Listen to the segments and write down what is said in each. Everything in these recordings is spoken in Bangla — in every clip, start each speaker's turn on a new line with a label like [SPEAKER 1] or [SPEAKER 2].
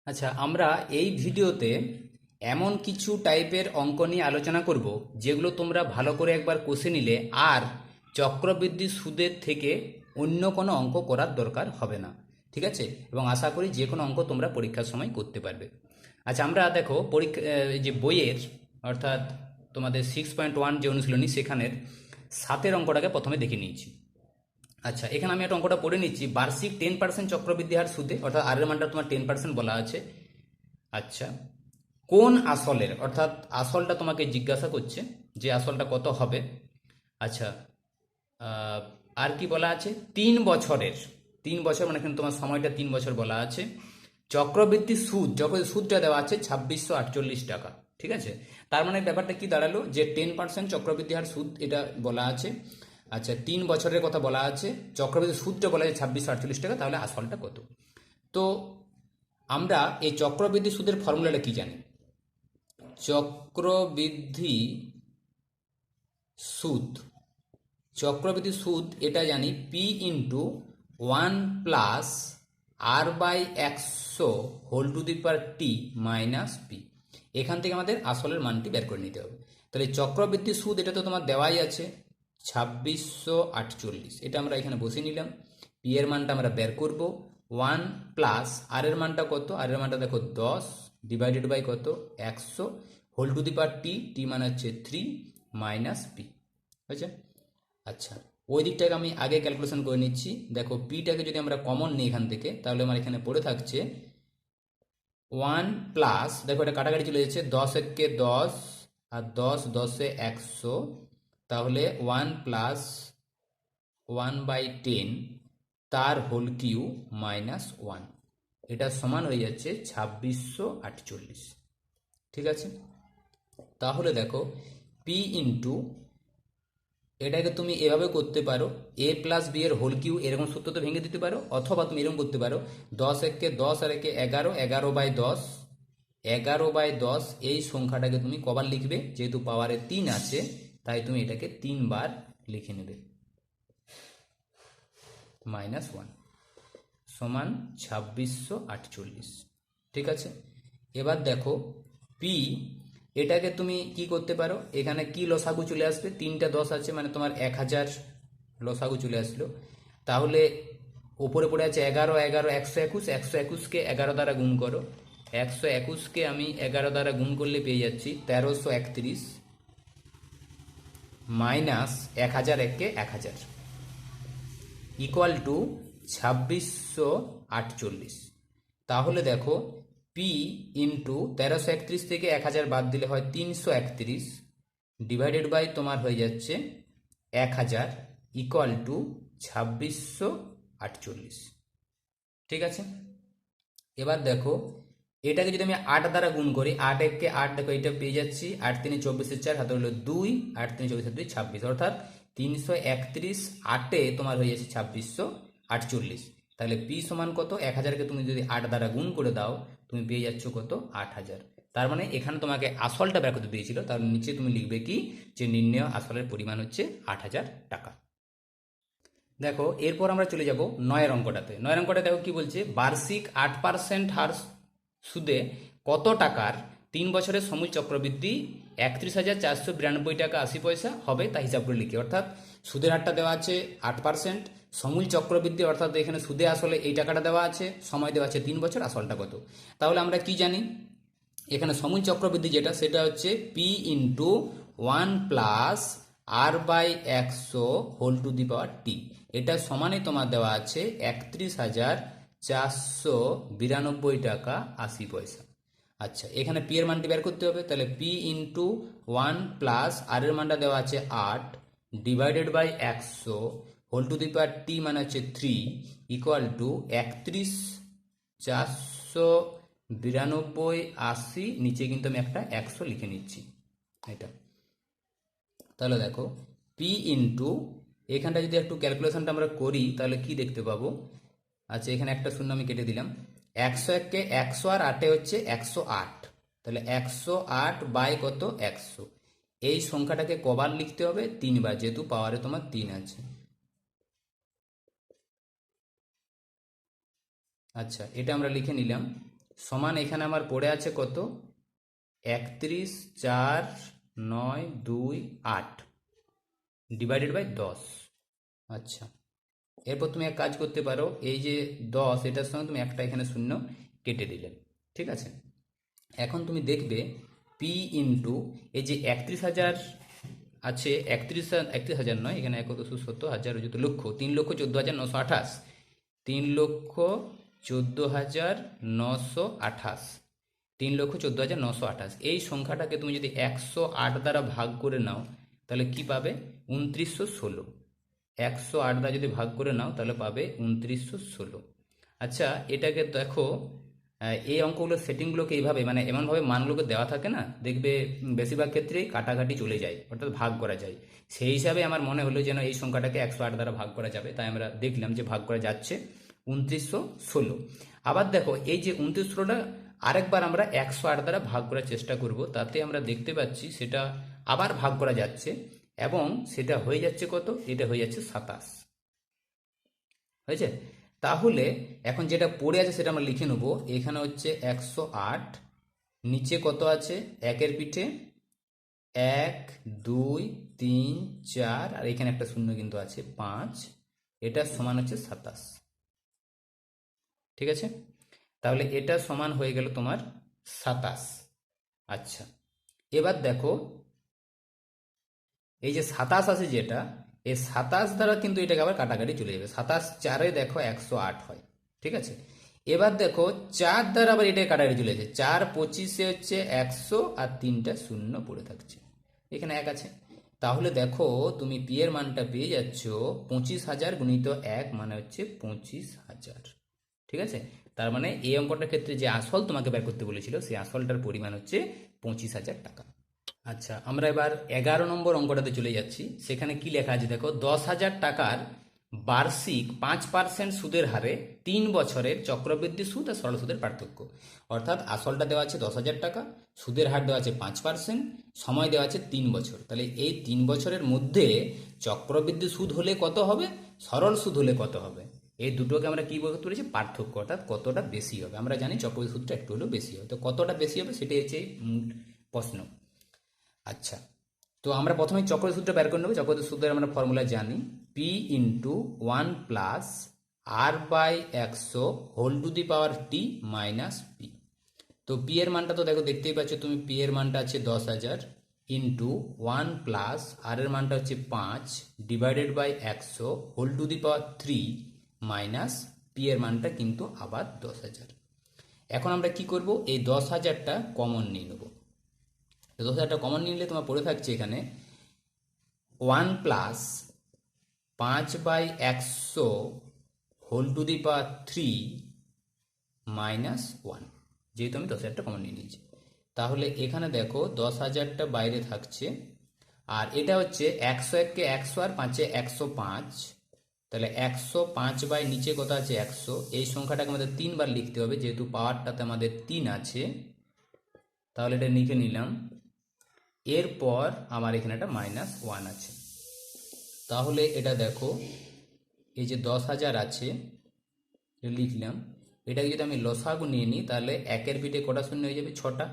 [SPEAKER 1] আচ্ছা, আমরা এই ভিডিওতে এমন কিছু টাইপের অঙ্ক নিয়ে আলোচনা করব যেগুলো তোমরা ভালো করে একবার কষে নিলে আর চক্রবৃদ্ধি সুদের থেকে অন্য কোনো অঙ্ক করার দরকার হবে না। ঠিক আছে? এবং আশা করি যে কোনো অঙ্ক তোমরা পরীক্ষার সময় করতে পারবে। আচ্ছা, আমরা দেখো পরীক্ষা যে বইয়ের অর্থাৎ তোমাদের 6.1 যে অনুশীলনী সেখানের 7-এর অঙ্কটাকে প্রথমে দেখে নিয়েছি। আচ্ছা, এখানে আমি একটা অঙ্কটা পড়ে নিচ্ছি। বার্ষিক 10% চক্রবৃদ্ধি হার সুদে, অর্থাৎ আর এর মানটা তোমার 10% বলা আছে। আচ্ছা, কোন আসলের, অর্থাৎ আসলটা তোমাকে জিজ্ঞাসা করছে যে আসলটা কত হবে। আচ্ছা, আহ, আর কি বলা আছে? 3 বছরের, 3 বছর মানে কিন্তু তোমার সময়টা 3 বছর বলা আছে। চক্রবৃদ্ধি সুদ, যখন সুদটা দেওয়া আছে 2648 টাকা। ঠিক আছে? তার মানে ব্যাপারটা কি দাঁড়ালো যে 10% চক্রবৃদ্ধি হার সুদ এটা বলা আছে। আচ্ছা, 3 বছরের কথা বলা আছে, চক্রবৃদ্ধি সুদটা বলা আছে 2648 টাকা, তাহলে আসলটা কত? তো আমরা এই চক্রবৃদ্ধি সুদের ফর্মুলাটা কি জানি? চক্রবৃদ্ধি সুদ, চক্রবৃদ্ধি সুদ এটা জানি P into 1 + r/100 whole to the power T minus P. এখান থেকে আমাদের আসলের মানটি বের করে নিতে হবে। তাহলে চক্রবৃদ্ধি সুদ এটা তো তোমার দেওয়াই আছে 2648, এটা আমরা এখানে বসে নিলাম। পি এর মানটা আমরা বের করব 1 + আর এর মানটা কত? আর এর মানটা দেখো 10 ডিভাইডেড বাই কত? 100 হোল টু দি পাওয়ার টি, টি মানে হচ্ছে 3 মাইনাস পি। হয়েছে? আচ্ছা, ওই দিকটাকে আমি আগে ক্যালকুলেশন করে নিচ্ছি। দেখো পিটাকে যদি আমরা কমন নিই এখান থেকে, তাহলে আমার এখানে পড়ে থাকছে 1 + দেখো এটা কাটাকাটি চলে যাচ্ছে, 10 × 10 আর 10 × 10 = 100, তাহলে 1 + 1/10 তার হোল কিউ মাইনাস 1, এটা সমান হয়ে যাচ্ছে 2648। ঠিক আছে? তাহলে দেখো পি ইন্টু, এটাকে তুমি এভাবে করতে পারো, a+b এর হোল কিউ এরকম সূত্র তো ভেঙে দিতে পারো, অথবা তুমি এরকম করতে পারো 10 × 10 আর 11, 11/10, 11/10 এই সংখ্যাটাকে তুমি কবার লিখবে? যেহেতু পাওয়ারে 3 আছে তাই তুমি এটাকে 3 বার লিখে নেবে। -1 সমান 2648। ঠিক আছে? এবার দেখো পি, এটাকে তুমি কি করতে পারো, এখানে কি লসাগু চলে আসবে? 3টা 10 আছে মানে তোমার 1000 লসাগু চলে আসলো। তাহলে ওপরে পড়ে আছে 11, 11, 121, 121কে 11 দ্বারা গুণ করো। 121কে আমি 11 দ্বারা গুণ করলে পেয়ে যাচ্ছি 1331 মাইনাস 1001কে 1000 ইকুয়াল টু 2648। তাহলে দেখো পি ইন্টু 1331 থেকে 1000 বাদ দিলে হয় 331 ডিভাইডেড বাই তোমার হয়ে যাচ্ছে 1000 ইকুয়াল টু 2648। ঠিক আছে? এবার দেখো এটাকে যদি আমি 8 দ্বারা গুণ করি, 8 1কে 8, দেখো এটা পেয়ে যাচ্ছি 8 3 24, 4 হাতে হলো 2, 8 3 24 2 26, অর্থাৎ 331 8-এ তোমার হয়ে যাচ্ছে 2648। তাহলে পি সমান কত? 1000কে তুমি যদি 8 দ্বারা গুণ করে দাও তুমি পেয়ে যাচ্ছ কত? 8000। তার মানে এখানে তোমাকে আসলটা বের করতে দিয়েছিল, তাহলে নিচে তুমি লিখবে কি যে নির্ণেয় আসলের পরিমাণ হচ্ছে 8000 টাকা। দেখো এরপর আমরা চলে যাব 9-এর অঙ্কটাতে। 9-এর অঙ্কটা দেখো কি বলছে, বার্ষিক 8% হার সুদে কত টাকার 3 বছরের সমূল চক্রবৃদ্ধি 31,492 টাকা 80 পয়সা হবে তা হিসাব করে লিখি। অর্থাৎ সুদের হারটা দেওয়া আছে 8%, সমূল চক্রবৃদ্ধি অর্থাৎ এখানে সুদে আসলে এই টাকাটা দেওয়া আছে, সময় দেওয়া আছে 3 বছর, আসলটা কত? তাহলে আমরা কি জানি, এখানে সমূল চক্রবৃদ্ধি যেটা সেটা হচ্ছে P into 1 + r/100 whole to the power T, এটা সমানে তোমার দেওয়া আছে 31,492 টাকা 80 পয়সা। আচ্ছা, এখানে পি এর মানটি বের করতে হবে, তাহলে পি ইন্টু 1 + আর এর মানটা দেওয়া আছে 8 divided by 100 whole to the power T মানে হচ্ছে 3 ইকুয়াল টু 31,492 80, নিচে কিন্তু আমি একটা 100 লিখে নিচ্ছি এটা। তাহলে দেখো পি ইন্টু, এখানটা যদি একটু ক্যালকুলেশনটা আমরা করি তাহলে কি দেখতে পাবো। আচ্ছা, এখানে একটা শূন্য আমি কেটে দিলাম। 101কে 100 আর 8-এ হচ্ছে 108, তাহলে 108 বাই কত? 100। এই সংখ্যাটাকে কবার লিখতে হবে? 3 বার, যেহেতু পাওয়ারে তোমার 3 আছে। আচ্ছা, এটা আমরা লিখে নিলাম সমান এখানে আমার পড়ে আছে কত, 31, 4, 9, 2, 8 ডিভাইডেড বাই 10। আচ্ছা, এরপর তুমি এক কাজ করতে পারো, এই যে 10 এটার সঙ্গে তুমি একটা এখানে শূন্য কেটে দিলে, ঠিক আছে। এখন তুমি দেখবে পি ইন্টু এই যে 31,000 আছে, 31,000 নয়, এখানে 1,70,000 যত লক্ষ, 3,14,928, 3,14,928, 3,14,928, এই সংখ্যাটাকে তুমি যদি 108 দ্বারা ভাগ করে নাও তাহলে কি পাবে, 2916। 108 দ্বারা যদি ভাগ করে নাও তাহলে পাবে 2916। আচ্ছা, এটাকে দেখো, এই অঙ্কগুলোর সেটিংগুলোকে এইভাবে মানে এমনভাবে মানগুলোকে দেওয়া থাকে না, দেখবে বেশিরভাগ ক্ষেত্রেই কাটাকাটি চলে যায়, অর্থাৎ ভাগ করা যায়। সেই হিসাবে আমার মনে হলো যেন এই সংখ্যাটাকে 108 দ্বারা ভাগ করা যাবে, তাই আমরা দেখলাম যে ভাগ করা যাচ্ছে 2916। আবার দেখো এই যে 2916টা আরেকবার আমরা 108 দ্বারা ভাগ করার চেষ্টা করব, তাতে আমরা দেখতে পাচ্ছি সেটা আবার ভাগ করা যাচ্ছে এবং সেটা হয়ে যাচ্ছে কত, এটা হয়ে যাচ্ছে 27, হয়েছে। তাহলে এখন যেটা পড়ে আছে সেটা আমরা লিখে নেবো, এখানে হচ্ছে 108, নিচে কত আছে, একের পিঠে 1, 2, 3, 4, আর এখানে একটা শূন্য কিন্তু আছে 5, এটা সমান হচ্ছে 27, ঠিক আছে। তাহলে এটা সমান হয়ে গেল তোমার 27। আচ্ছা, এবার দেখো এই যে 27 আছে যেটা, এই 27 দ্বারা কিন্তু এটাকে আবার কাটাকাটি চলে যাবে, 27 4-এ দেখো 108 হয়, ঠিক আছে। এবার দেখো 4 দ্বারা আবার এটাকে কাটাকাটি চলে যাচ্ছে, 4 25-এ হচ্ছে 100 আর 3টা শূন্য পড়ে থাকছে, এখানে 1 আছে। তাহলে দেখো তুমি পি এর মানটা পেয়ে যাচ্ছ 25,000 গুণিত 1 মানে হচ্ছে 25,000, ঠিক আছে। তার মানে এই অঙ্কটার ক্ষেত্রে যে আসল তোমাকে বের করতে বলেছিল সেই আসলটার পরিমাণ হচ্ছে 25,000 টাকা। আচ্ছা, আমরা এবার 11 নম্বর অঙ্কটাতে চলে যাচ্ছি। সেখানে কি লেখা আছে দেখো, 10,000 টাকার বার্ষিক 5% সুদের হারে 3 বছরের চক্রবৃদ্ধি সুদ আর সরল সুদের পার্থক্য। অর্থাৎ আসলটা দেওয়া আছে 10,000 টাকা, সুদের হার দেওয়া আছে 5%, সময় দেওয়া আছে 3 বছর। তাহলে এই 3 বছরের মধ্যে চক্রবৃদ্ধি সুদ হলে কত হবে, সরল সুদ হলে কত হবে, এই দুটোকে আমরা কি বলতে পেরেছি, পার্থক্য, অর্থাৎ কতটা বেশি হবে। আমরা জানি চক্রবৃদ্ধি সুদটা একটু হলেও বেশি হবে, তো কতটা বেশি হবে সেটাই হচ্ছে মূল প্রশ্ন। আচ্ছা, তো আমরা প্রথমে চক্রবৃদ্ধি সূত্রটা বের করে নেব। চক্রবৃদ্ধি সূত্রের আমরা ফর্মুলা জানি, P into 1 plus R by 100 whole to the power T minus P. তো পি এর মানটা তো দেখো দেখতেই পাচ্ছ তুমি, পি এর মানটা আছে 10,000 ইন্টু 1 প্লাস আর এর মানটা হচ্ছে 5 divided by 100 whole to the power 3 minus P এর মানটা কিন্তু আবার 10,000। এখন আমরা কি করব, এই 10,000টা কমন নিয়ে নেব। 10,000টা কমন নিলে তোমার পড়ে থাকছে এখানে 1 plus 5/100 whole to the power 3 minus 1, যেহেতু আমি 10,000টা কমন নিয়ে নিয়েছি। তাহলে এখানে দেখো 10,000টা বাইরে থাকছে, আর এটা হচ্ছে 101কে 100 আর 5-এ 105, তাহলে 105 বাই নিচে কত আছে 100, এই সংখ্যাটাকে আমাদের 3 বার লিখতে হবে, যেহেতু পাওয়ারটাতে আমাদের 3 আছে, তাহলে এটা লিখে নিলাম। এরপর আমার এখানে একটা -1 আছে। তাহলে এটা দেখো, এই যে 10,000 আছে লিখলাম, এটাকে যদি আমি লসাগু নিয়ে নিই তাহলে একের পিঠে কটা শূন্য হয়ে যাবে, 6টা,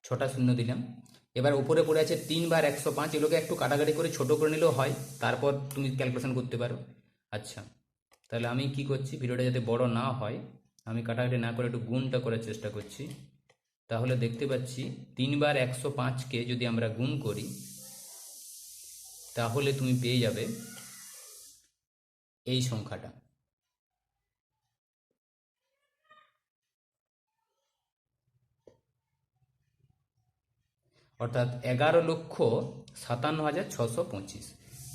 [SPEAKER 1] 6টা শূন্য দিলাম। এবার উপরে পড়ে আছে 3 বার 105, এগুলোকে একটু কাটাকাটি করে ছোট করে নিলেও হয়, তারপর তুমি ক্যালকুলেশন করতে পারো। আচ্ছা, তাহলে আমি কি করছি, ভিডিওটা যাতে বড় না হয় আমি কাটাকাটি না করে একটু গুণটা করার চেষ্টা করছি। তাহলে দেখতে পাচ্ছি 3 বার 105কে যদি আমরা গুণ করি তাহলে তুমি পেয়ে যাবে এই সংখ্যাটা, অর্থাৎ 11,57,625।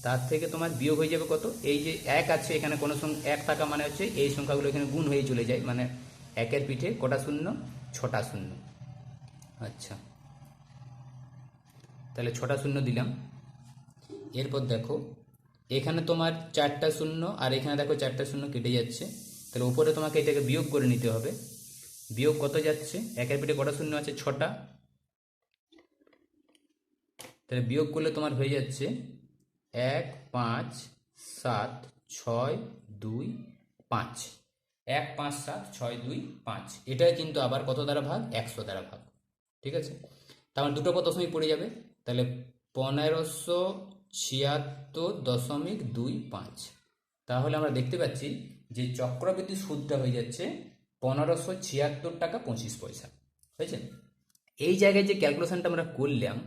[SPEAKER 1] তার থেকে তোমার বিয়োগ হয়ে যাবে কত, এই যে 1 আছে এখানে, কোনো সংখ্যা 1 থাকা মানে হচ্ছে এই সংখ্যাগুলো এখানে গুণ হয়ে চলে যায়, মানে একের পিঠে কটা শূন্য, 6টা শূন্য। আচ্ছা, তাহলে 6টা শূন্য দিলাম। এরপর দেখো এখানে তোমার 4টা শূন্য আর এখানে দেখো 4টা শূন্য কেটে যাচ্ছে, তাহলে উপরে তোমাকে এটাকে বিয়োগ করে নিতে হবে। বিয়োগ কত যাচ্ছে, একের পিঠে কটা শূন্য আছে, 6টা, তাহলে বিয়োগ করলে তোমার হয়ে যাচ্ছে 1, 5, 7, 6, 2, 5। 1, 5, 7, 6, 2, 5, এটাই কিন্তু আবার কত দ্বারা ভাগ, 100 দ্বারা ভাগ। ঠিক আছে, তার মানে দুটো পর দশমিক পড়ে যাবে, তাহলে 1576.25। তাহলে আমরা দেখতে পাচ্ছি যে চক্রবৃদ্ধি সুদটা হয়ে যাচ্ছে 1576 টাকা 25 পয়সা। হয়েছে? এই জায়গায় যে ক্যালকুলেশনটা আমরা করলাম,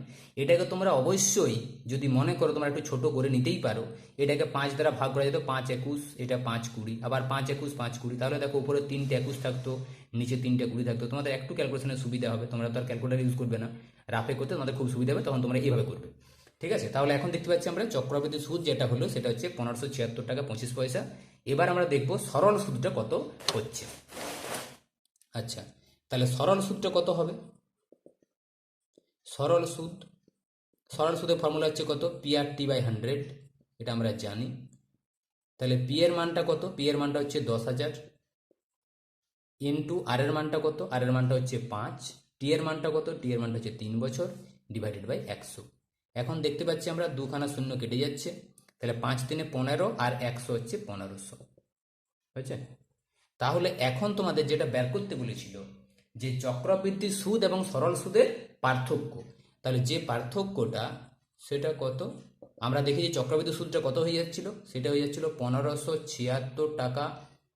[SPEAKER 1] এটাকে তোমরা অবশ্যই যদি মনে করো তোমরা একটু ছোট করে নিতেই পারো। এটাকে 5 দ্বারা ভাগ করা যেত, 5 21, এটা 5 20, আবার 5 21 5 20। তাহলে দেখো উপরে 3টে 21 থাকতো, নিচে 3টে 20 থাকতো। তোমাদের একটু ক্যালকুলেশনের সুবিধা হবে, তোমরা তো আর ক্যালকুলেটার ইউজ করবে না, রাফে করতে তোমাদের খুব সুবিধা হবে, তখন তোমরা এইভাবে করবে। ঠিক আছে, তাহলে এখন দেখতে পাচ্ছি আমরা চক্রবৃদ্ধি সুদ যেটা হলো সেটা হচ্ছে 1576 টাকা 25 পয়সা। এবার আমরা দেখব সরল সুদটা কত হচ্ছে। আচ্ছা, তাহলে সরল সুদটা কত হবে? সরল সুদের ফর্মুলা হচ্ছে কত, PRT/100, এটা আমরা জানি। তাহলে পি এর মানটা কত? পি এর মানটা হচ্ছে 10,000 ইন্টু আর এর মানটা কত? আর এর মানটা হচ্ছে 5, টি এর মানটা কত? টি এর মানটা হচ্ছে 3 বছর, ডিভাইডেড বাই 100। এখন দেখতে পাচ্ছি আমরা দুখানা শূন্য কেটে যাচ্ছে, তাহলে 5 3 15 আর 100 হচ্ছে 1500। হয়েছে? তাহলে এখন তোমাদের যেটা বের করতে বলেছিল যে চক্রবৃদ্ধি সুদ এবং সরল সুদের পার্থক্য, তাহলে যে পার্থক্যটা সেটা কত? আমরা দেখি যে চক্রবৃদ্ধি সুদটা কত হয়ে যাচ্ছিল, সেটা হয়ে যাচ্ছিল 1576 টাকা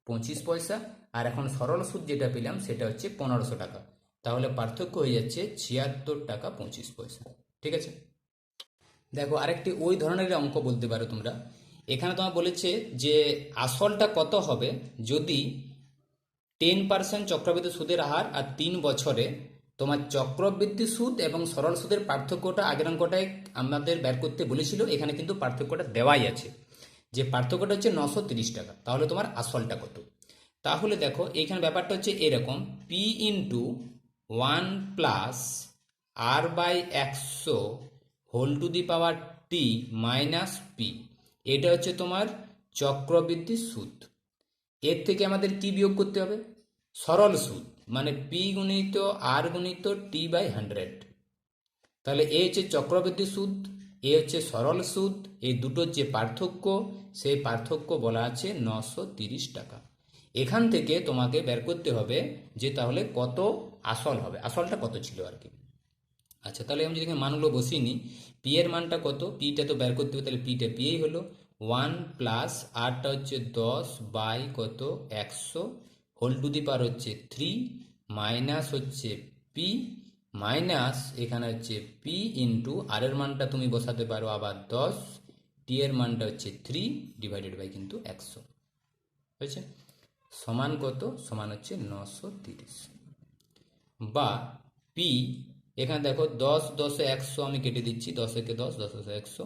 [SPEAKER 1] 25 পয়সা, আর এখন সরল সুদ যেটা পেলাম সেটা হচ্ছে 1500 টাকা। তাহলে পার্থক্য হয়ে যাচ্ছে 76 টাকা 25 পয়সা। ঠিক আছে, দেখো আরেকটি ওই ধরনের অঙ্ক বলতে পারো তোমরা। এখানে তোমার বলেছে যে আসলটা কত হবে যদি 10% চক্রবৃদ্ধি সুদের হার আর 3 বছরে তোমার চক্রবৃদ্ধি সুদ এবং সরল সুদের পার্থক্যটা আগের অঙ্কটায় আমাদের বের করতে বলেছিল। এখানে কিন্তু পার্থক্যটা দেওয়াই আছে, যে পার্থক্যটা হচ্ছে 930 টাকা। তাহলে তোমার আসলটা কত? তাহলে দেখো এইখানে ব্যাপারটা হচ্ছে এরকম, P into 1 + r/100 whole to the power T minus P, এটা হচ্ছে তোমার চক্রবৃদ্ধি সুদ। এর থেকে আমাদের কি বিয়োগ করতে হবে? সরল সুদ, মানে পি গুণিত আর গুণিত T/100। তাহলে এ হচ্ছে চক্রবৃদ্ধি সুদ, এ হচ্ছে সরল সুদ, এই দুটোর যে পার্থক্য সেই পার্থক্য বলা আছে 930 টাকা। এখান থেকে তোমাকে বের করতে হবে যে তাহলে কত আসল হবে, আসলটা কত ছিল আর কি। আচ্ছা, তাহলে আমি যদি এখানে মানগুলো বসিয়ে নিই, পি এর মানটা কত? পিটা তো বের করতে হবে, তাহলে পিটা পিই হলো 1 প্লাস আরটা হচ্ছে 10 বাই কত 100 হোল টু দি পাওয়ার হচ্ছে 3 মাইনাস হচ্ছে পি মাইনাস এখানে হচ্ছে পি ইন্টু আর এর মানটা তুমি বসাতে পারো আবার 10, টি এর মানটা হচ্ছে 3 ডিভাইডেড বাই কিন্তু 100। হয়েছে? সমান কত? সমান হচ্ছে 930। বা পি, এখানে দেখো 10 10 100 আমি কেটে দিচ্ছি, 10 একে 10, 10 10 100।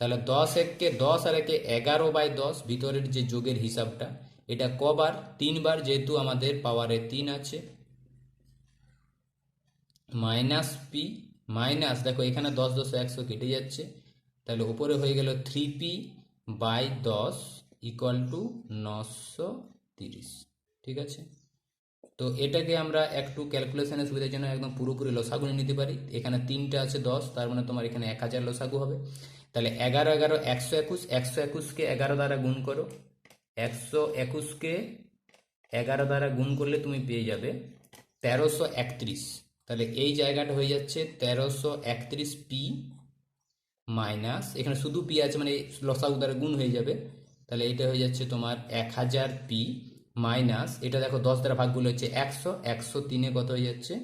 [SPEAKER 1] তাহলে 10 একে 10 আর একে 11/10, ভিতরের যে যোগের হিসাবটা, এটা কবার? 3 বার, যেহেতু আমাদের পাওয়ারে 3 আছে। মাইনাস পি মাইনাস দেখো এখানে 10 10 100 কেটে যাচ্ছে, তাহলে উপরে হয়ে গেল 3p/10 ইকুয়াল টু 930। ঠিক আছে, তো এটাকে আমরা একটু ক্যালকুলেশনের সুবিধার জন্য একদম পুরোপুরি লসাগু নিতে পারি। এখানে 3টা আছে 10, তার মানে তোমার এখানে 1000 লসাগু হবে। তাহলে 11 11 121, 121কে 11 দ্বারা গুণ করো, 121কে 11 দ্বারা গুণ করলে তুমি পেয়ে যাবে 1331। তাহলে এই জায়গাটা হয়ে যাচ্ছে 1331 পি মাইনাস, এখানে শুধু পি আছে মানে লসাগু দ্বারা গুণ হয়ে যাবে, তাহলে এটা হয়ে যাচ্ছে তোমার 1000 পি মাইনাস, এটা দেখো 10 দ্বারা ভাগ করলে হচ্ছে 100, 100 3-এ কত হয়ে যাচ্ছে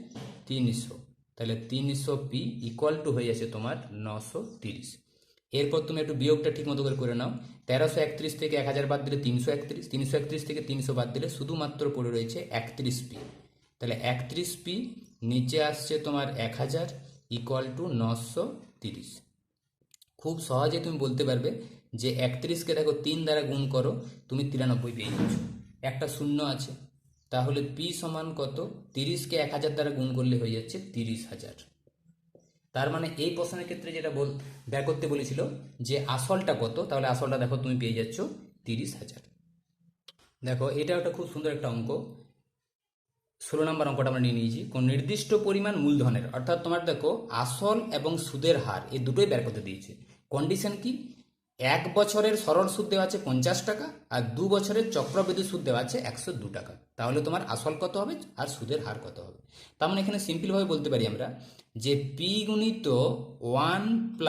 [SPEAKER 1] 300, তাহলে 300 পি ইকুয়াল টু হয়ে যাচ্ছে তোমার 930। এরপর তুমি একটু বিয়োগটা ঠিক মতো করে নাও, 1331 থেকে 1000 বাদ দিলে 331, 331 থেকে 300 বাদ দিলে শুধুমাত্র পড়ে রয়েছে 31 পি। তাহলে 31 পি নিচে আসছে তোমার 1000 ইকুয়াল টু 930। খুব সহজে তুমি বলতে পারবে যে 31কে দেখো 3 দ্বারা গুণ করো, তুমি 93 পেয়ে যাচ্ছ, একটা শূন্য আছে। তাহলে পি সমান কত? 30কে 1000 দ্বারা গুণ করলে হয়ে যাচ্ছে 30,000। তার মানে এই প্রশ্নের ক্ষেত্রে যেটা বের করতে বলেছিল যে আসলটা কত, তাহলে আসলটা দেখো তুমি পেয়ে যাচ্ছ 30,000। দেখো এটা একটা খুব সুন্দর একটা অঙ্ক। 16 নম্বর অঙ্কটা আমরা নিয়ে নিয়েছি, কোন নির্দিষ্ট পরিমাণ মূলধনের, অর্থাৎ তোমার দেখো আসল এবং সুদের হার এই দুটোই বের করতে দিয়েছে। কন্ডিশন কি? এক বছরের সরল সুদ দেওয়া আছে 50 টাকা, আর 2 বছরের চক্রবৃদ্ধি সুদ দেওয়া আছে 102 টাকা। তাহলে তোমার আসল কত হবে আর সুদের হার কত হবে? তার মানে এখানে সিম্পলভাবে বলতে পারি আমরা যে পি গুণিত 1 +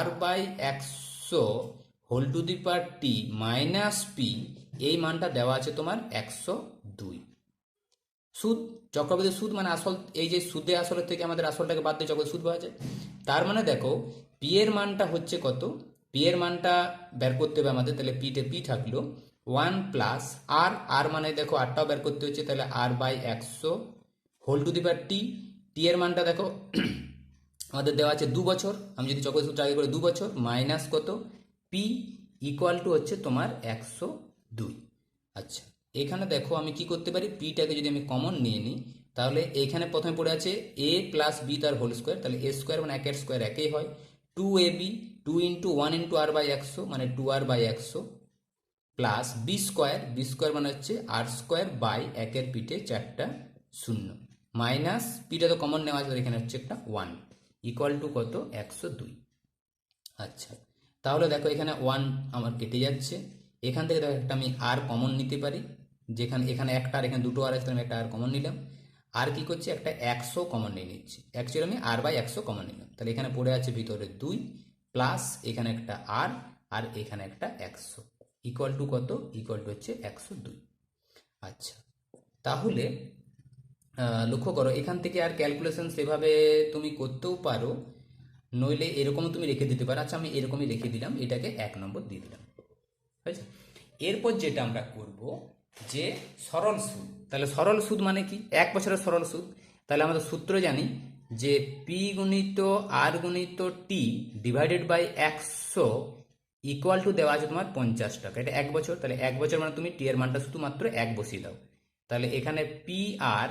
[SPEAKER 1] r/100 whole to the power T minus P, এই মানটা দেওয়া আছে তোমার 102। সুদ, চক্রবৃদ্ধি সুদ মানে আসল, এই যে সুদে আসলের থেকে আমাদের আসলটাকে বাদ দিয়ে চক্রবৃদ্ধি সুদ পাওয়া যায়। তার মানে দেখো পি এর মানটা হচ্ছে কত, পি এর মানটা বের করতে হবে আমাদের, তাহলে পিতে পি থাকলো 1 + r মানে দেখো আরটাও বের করতে হচ্ছে, তাহলে r/100 whole to the power টি, টি এর মানটা দেখো আমাদের দেওয়া আছে 2 বছর, আমি যদি চক্রবৃদ্ধি সুদটা আগে করে 2 বছর মাইনাস কত পি ইকুয়াল টু হচ্ছে তোমার 102। আচ্ছা, এখানে দেখো আমি কি করতে পারি, পিটাকে যদি আমি কমন নিয়ে নিই, তাহলে এখানে প্রথমে পড়ে আছে a + b তার হোল স্কোয়ার, তাহলে a স্কোয়ার মানে একের স্কোয়ার একই হয়, 2ab 2 × 1 × r/100 মানে 2r/100 plus B square, B square মানে হচ্ছে আর স্কোয়ার বাই একের পিঠে 4টা 0 মাইনাস পিটা তো কমন নেওয়া আছে, এখানে হচ্ছে একটা 1 ইকুয়াল টু কত 102। আচ্ছা, তাহলে দেখো এখানে 1 আমার কেটে যাচ্ছে, এখান থেকে দেখো একটা আমি আর কমন নিতে পারি, যেখানে এখানে একটা আর এখানে দুটো আর আছে, আমি একটা আর কমন নিলাম, আর কি করছি একটা 100 কমন নিয়ে নিচ্ছি, অ্যাকচুয়ালি আমি r/100 কমন নিলাম, তাহলে এখানে পড়ে আছে ভিতরে 2 প্লাস এখানে একটা আর, আর এখানে একটা 100 ইকুয়াল টু কত, ইকুয়াল টু হচ্ছে 102। আচ্ছা, তাহলে লক্ষ্য করো এখান থেকে আর ক্যালকুলেশন সেভাবে তুমি করতেও পারো, নইলে এরকমও তুমি রেখে দিতে পারো। আচ্ছা, আমি এরকমই রেখে দিলাম, এটাকে 1 নম্বর দিয়ে দিলাম, ঠিক আছে। এরপর যেটা আমরা করব যে সরল সুদ, তাহলে সরল সুদ মানে কি, 1 বছরের সরল সুদ, তাহলে আমাদের সূত্র জানি যে পি গুণিত আর গুণিত T divided by 100 equal two দেওয়া আছে তোমার 50 টাকা, এটা 1 বছর, তাহলে 1 বছর মানে তুমি টি এর মানটা শুধুমাত্র 1 বসিয়ে দাও, তাহলে এখানে পি আর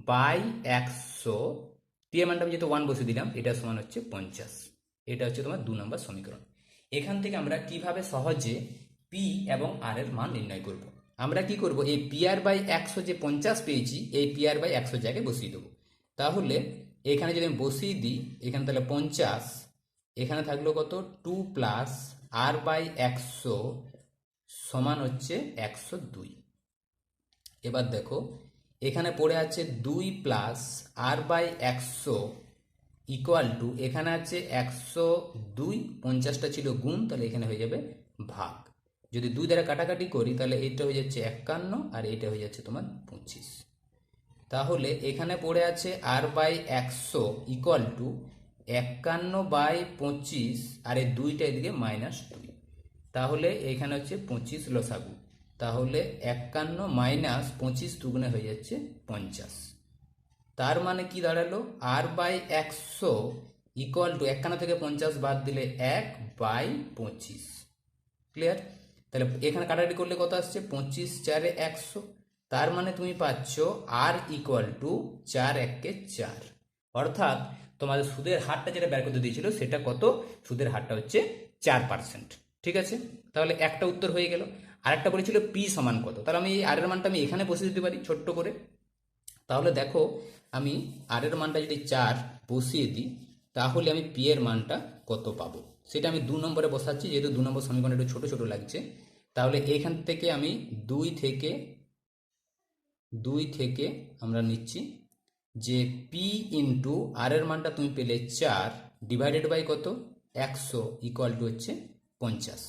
[SPEAKER 1] বাই 100, টি এর মানটা আমি যেহেতু 1 বসিয়ে দিলাম, এটা সমান হচ্ছে 50। এটা হচ্ছে তোমার 2 নম্বর সমীকরণ। এখান থেকে আমরা কিভাবে সহজে পি এবং আর এর মান নির্ণয় করব, আমরা কি করব, এই পি আর বাই 100 যে 50 পেয়েছি, এই পি আর বাই 100 জায়গায় বসিয়ে দেবো। তাহলে এখানে যদি আমি বসিয়ে দিই, এখানে তাহলে 50, এখানে থাকলো কত 2 প্লাস r/100 সমান হচ্ছে 102। এবার দেখো এখানে পড়ে আছে 2 প্লাস r/100 ইকুয়াল টু, এখানে আছে 102, 50টা ছিল গুণ, তাহলে এখানে হয়ে যাবে ভাগ, যদি 2 দ্বারা কাটাকাটি করি তাহলে এইটা হয়ে যাচ্ছে 51 আর এইটা হয়ে যাচ্ছে তোমার 25। তাহলে এখানে পড়ে আছে r/100 ইকুয়াল টু 51/25, আর এই 2টা এদিকে -2, তাহলে এখানে হচ্ছে 25 লসাগু, তাহলে 51 মাইনাস 25 দুগুণে হয়ে যাচ্ছে 50। তার মানে কি দাঁড়ালো, r/100 ইকুয়াল টু 51 থেকে 50 বাদ দিলে 1/25। ক্লিয়ার? তাহলে এখানে কাটাকাটি করলে কত আসছে, 25 4 100, তার মানে তুমি পাচ্ছ আর ইকুয়াল টু 4 1 4, অর্থাৎ তোমাদের সুদের হারটা যেটা বের করতে দিয়েছিল সেটা কত, সুদের হারটা হচ্ছে 4%। ঠিক আছে, তাহলে একটা উত্তর হয়ে গেল। আরেকটা বলেছিল পি সমান কত, তাহলে আমি এই আর এর মানটা আমি এখানে বসিয়ে দিতে পারি ছোট্ট করে, তাহলে দেখো আমি আর এর মানটা যদি 4 বসিয়ে দিই, তাহলে আমি পি এর মানটা কত পাবো সেটা আমি 2 নম্বরে বসাচ্ছি, যেহেতু 2 নম্বর সমীকরণ একটু ছোট ছোট লাগছে। তাহলে এইখান থেকে আমি 2 থেকে আমরা নিচ্ছি যে পি ইন্টু আর এর মানটা তুমি পেলে 4 ডিভাইডেড বাই কত 100 ইকুয়াল টু হচ্ছে 50।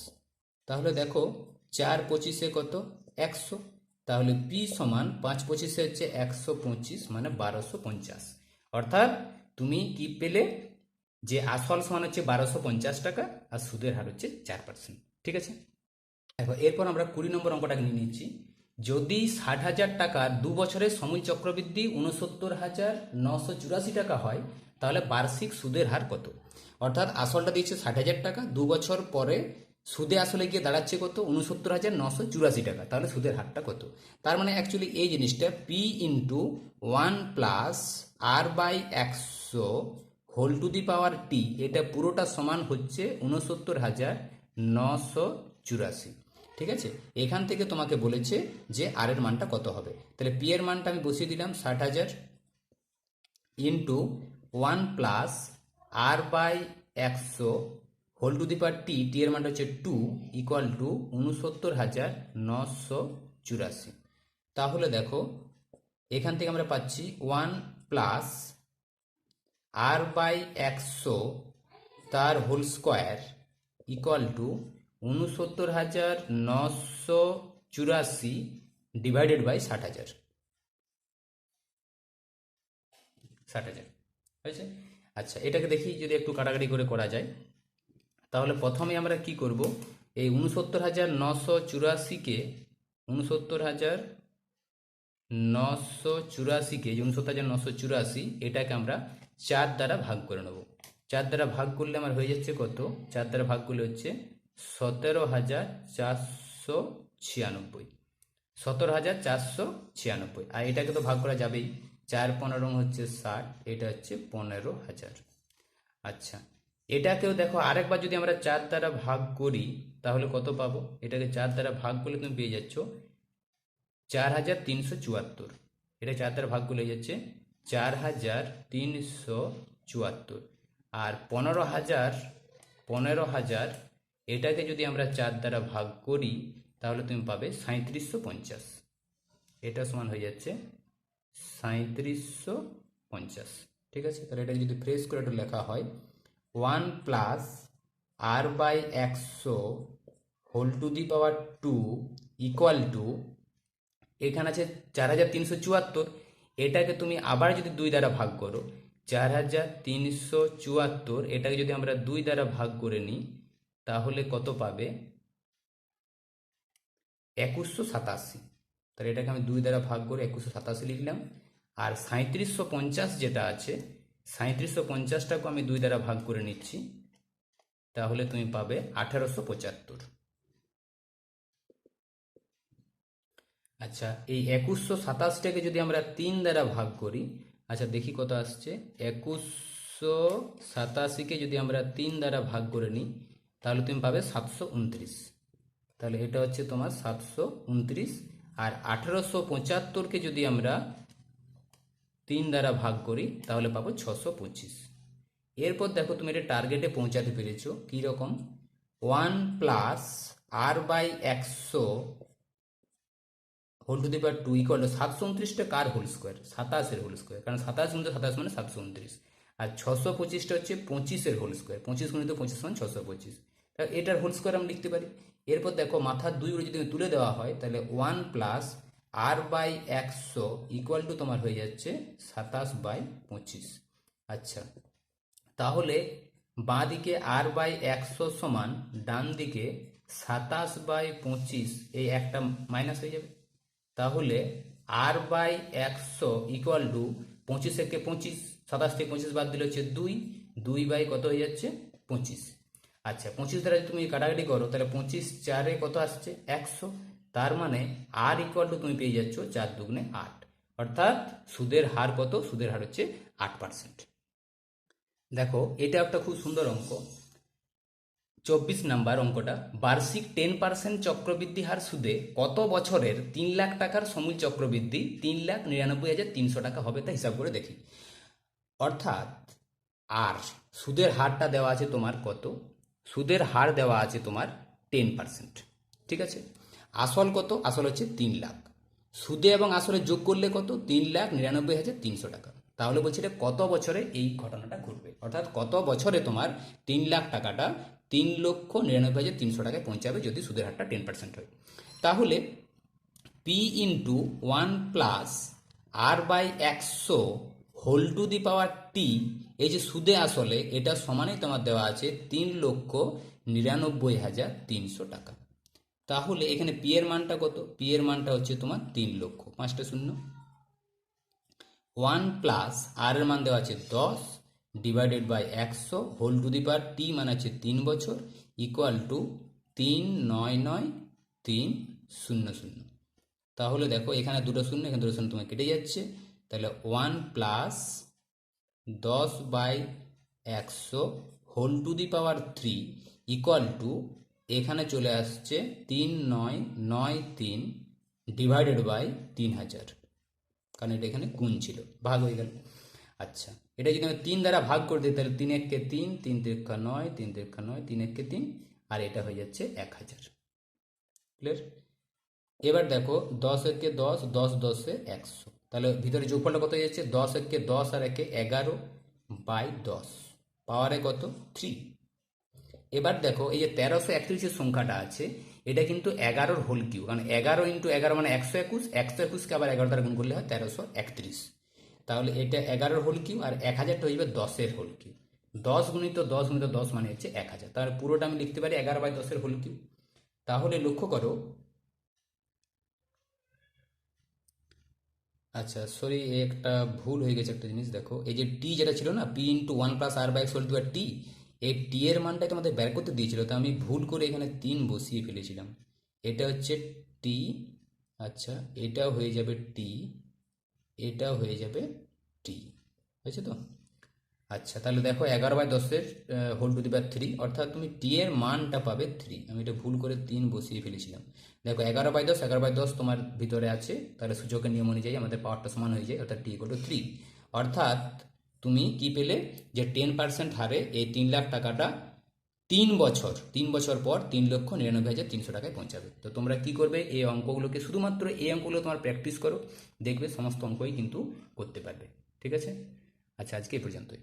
[SPEAKER 1] তাহলে দেখো 4 25 কত 100, তাহলে পি সমান 5 25 হচ্ছে 125 মানে 1250, অর্থাৎ তুমি কি পেলে যে আসল সমান হচ্ছে 1250 টাকা আর সুদের হার হচ্ছে 4%। ঠিক আছে, দেখো এরপর আমরা 20 নম্বর অঙ্কটাকে নিয়ে নিচ্ছি, যদি 60,000 টাকার 2 বছরের সমূল চক্রবৃদ্ধি 69,984 টাকা হয়, তাহলে বার্ষিক সুদের হার কত। অর্থাৎ আসলটা দিচ্ছে 60,000 টাকা, 2 বছর পরে সুদে আসলে গিয়ে দাঁড়াচ্ছে কত 69,984 টাকা, তাহলে সুদের হারটা কত। তার মানে অ্যাকচুয়ালি এই জিনিসটা P into 1 plus r/100 whole to the power T, এটা পুরোটা সমান হচ্ছে 69,984। ঠিক আছে, এখান থেকে তোমাকে বলেছে যে আর এর মানটা কত হবে, তাহলে পি এর মানটা আমি বসিয়ে দিলাম 60,000 into 1 plus r/100 whole to the power T এর মানটা হচ্ছে 2 ইকুয়াল টু 69,984। তাহলে দেখো এখান থেকে আমরা পাচ্ছি 1 প্লাস আর বাই 100 তার whole square equal to 69,984 divided by 60,000। 60,000 হয়েছে। আচ্ছা, এটাকে দেখি যদি একটু কাটাকাটি করে করা যায়। তাহলে প্রথমে আমরা কি করব, এই 69,984কে 69,984কে 69,984 এটাকে আমরা 4 দ্বারা ভাগ করে নেব। 4 দ্বারা ভাগ করলে আমার হয়ে যাচ্ছে কত, 4 দ্বারা ভাগ করলে হচ্ছে 17,496, 17,496। আর এটাকে তো ভাগ করা যাবেই, 4×15 হচ্ছে 60, এটা হচ্ছে 15,000। আচ্ছা, এটাকেও দেখো আরেকবার যদি আমরা 4 দ্বারা ভাগ করি তাহলে কত পাবো, এটাকে 4 দ্বারা ভাগ করলে তুমি পেয়ে যাচ্ছ 4,374। এটা 4 দ্বারা ভাগ করলে যাচ্ছে 4,374। আর 15,000 এটাকে যদি আমরা 4 দ্বারা ভাগ করি তাহলে তুমি পাবে 3750। এটা সমান হয়ে যাচ্ছে 3750। ঠিক আছে, তাহলে এটাকে যদি ফ্রেশ করে একটু লেখা হয় 1 plus R by 100 whole to the power 2 equal to, এখানে আছে 4,374, এটাকে তুমি আবার যদি 2 দ্বারা ভাগ করো, 4,374 এটাকে যদি আমরা 2 দ্বারা ভাগ করে নিই তাহলে কত পাবে, 2187। তাহলে এটাকে আমি 2 দ্বারা ভাগ করে 2187 লিখলাম। আর 3750 যেটা আছে, 3750টাকে আমি 2 দ্বারা ভাগ করে নিচ্ছি, তাহলে তুমি পাবে 1875। আচ্ছা, এই 2127টাকে যদি আমরা 3 দ্বারা ভাগ করি, আচ্ছা দেখি কত আসছে, 2187কে যদি আমরা 3 দ্বারা ভাগ করে নিই তাহলে তুমি পাবে 729। তাহলে এটা হচ্ছে তোমার 729। আর 1875কে যদি আমরা 3 দ্বারা ভাগ করি তাহলে পাবো 625। এরপর দেখো তুমি এটা টার্গেটে পৌঁছাতে পেরেছো কীরকম, 1 plus R by 100 whole to the power 2 equal to 729টা কার হোল স্কোয়ার, 27-এর হোল স্কোয়ার, কারণ 27 × 27 মানে 729। আর 625টা হচ্ছে 25-এর হোল স্কোয়ার, 25 × 25 মানে 625। তাহলে এটার হোল স্কোয়ার আমরা লিখতে পারি। এরপর দেখো মাথার 2 যদি তুলে দেওয়া হয় তাহলে 1 plus R by 100 equal to তোমার হয়ে যাচ্ছে 27/25। আচ্ছা, তাহলে বাঁ দিকে আর বাই 100 সমান ডান দিকে 27/25, এই একটা মাইনাস হয়ে যাবে। তাহলে আর বাই 100 ইকুয়াল টু 25 থেকে 25, 27 থেকে 25 বাদ দিলে হচ্ছে 2 বাই কত হয়ে যাচ্ছে 25। আচ্ছা, 25 দ্বারা তুমি কাটাকাটি করো তাহলে 25 4-এ কত আসছে 100। তার মানে আর ইকুয়াল টু তুমি পেয়ে যাচ্ছ 4 দুগুণে 8, অর্থাৎ সুদের হার কত, সুদের হার হচ্ছে 8%। দেখো এটা একটা খুব সুন্দর অঙ্ক, 24 নাম্বার অঙ্কটা, বার্ষিক 10% চক্রবৃদ্ধি হার সুদে কত বছরের 3 লাখ টাকার সমূল চক্রবৃদ্ধি 3,99,300 টাকা হবে তা হিসাব করে দেখি। অর্থাৎ আর সুদের হারটা দেওয়া আছে তোমার কত, সুদের হার দেওয়া আছে তোমার 10%। ঠিক আছে, আসল কত, আসল হচ্ছে 3 লাখ, সুদে এবং আসলে যোগ করলে কত, 3,99,300 টাকা। তাহলে বলছি এটা কত বছরে এই ঘটনাটা ঘটবে, অর্থাৎ কত বছরে তোমার 3 লাখ টাকাটা 3,99,300 টাকায় পৌঁছাবে যদি সুদের হারটা 10% হয়। তাহলে P into 1 plus R by 100 whole to the power T, এই যে সুদে আসলে এটা সমানই তোমার দেওয়া আছে 3,99,300 টাকা। তাহলে এখানে পি এর মানটা কত, পি এর মানটা হচ্ছে তোমার 3 লক্ষ, 5টা শূন্য। 1 প্লাস আর এর মান দেওয়া আছে 10 divided by 100 whole to the power T মানে আছে 3 বছর ইকুয়াল টু 3,99,300। তাহলে দেখো এখানে দুটো শূন্য, এখানে দুটো শূন্য তোমার কেটে যাচ্ছে। তাহলে 1 plus 10/100 whole to the power 3 equal to, এখানে চলে আসছে 3,993 ডিভাইডেড বাই 3,000, কারণ এটা এখানে গুণ ছিল, ভাগ হয়ে গেল। আচ্ছা, এটা যদি আমি 3 দ্বারা ভাগ করে দিই তাহলে 3 একে 3, 3 তিরিকা 9, 3 তিরিকা 9, 3 একে 3, আর এটা হয়ে যাচ্ছে 1000। ক্লিয়ার? এবার দেখো 10 একে 10, 10 10 100, তাহলে ভিতরে যোগফলটা কত হয়ে যাচ্ছে? 10 একে 10 আর একে 11 বাই 10, পাওয়ারে কত? 3। এবার দেখো এই যে 1331 সংখ্যাটা আছে, এটা কিন্তু 11-র হোল কিউ, কারণ 11 ইন্টু 11 মানে 121, 121কে আবার 11 দ্বারা গুণ করলে হয় 1331। তাহলে এটা 11-র হোল কিউ, আর 1000টা হয়ে যাবে 10-এর হোল কিউ। 10 গুণিত 10 গুণিত 10 মানে হচ্ছে 1000, তাহলে পুরোটা আমি লিখতে পারি 11/10-এর হোল কিউ। তাহলে লক্ষ্য করো, আচ্ছা সরি, একটা ভুল হয়ে গেছে একটা জিনিস। দেখো এই যে টি যেটা ছিল না, পি ইন্টু 1 + r/x² টি, এই টি এর মানটাই তোমাদের বের করতে দিয়েছিল, তো আমি ভুল করে এখানে 3 বসিয়ে ফেলেছিলাম। এটা হচ্ছে টি, আচ্ছা এটাও হয়ে যাবে টি, এটাও হয়ে যাবে টি, হয়েছে তো? আচ্ছা তাহলে দেখো 11/10-এর হোল টু দি পাওয়ার 3, অর্থাৎ তুমি টি এর মানটা পাবে 3। আমি এটা ভুল করে 3 বসিয়ে ফেলেছিলাম। দেখো 11/10, 11/10 তোমার ভিতরে আছে, তাহলে সূচকের নিয়ম অনুযায়ী আমাদের পাওয়ারটা সমান হয়ে যায়, অর্থাৎ টি ইকুয়াল টু 3। অর্থাৎ তুমি কি পেলে? যে 10% হারে এই 3 লাখ টাকাটা 3 বছর পর 3,99,300 টাকায় পৌঁছাবে। তো তোমরা কি করবে? এই অঙ্কগুলোকে, শুধুমাত্র এই অঙ্কগুলো তোমার প্র্যাকটিস করো, দেখবে সমস্ত অঙ্কই কিন্তু করতে পারবে। ঠিক আছে? আচ্ছা আজকে এই পর্যন্তই।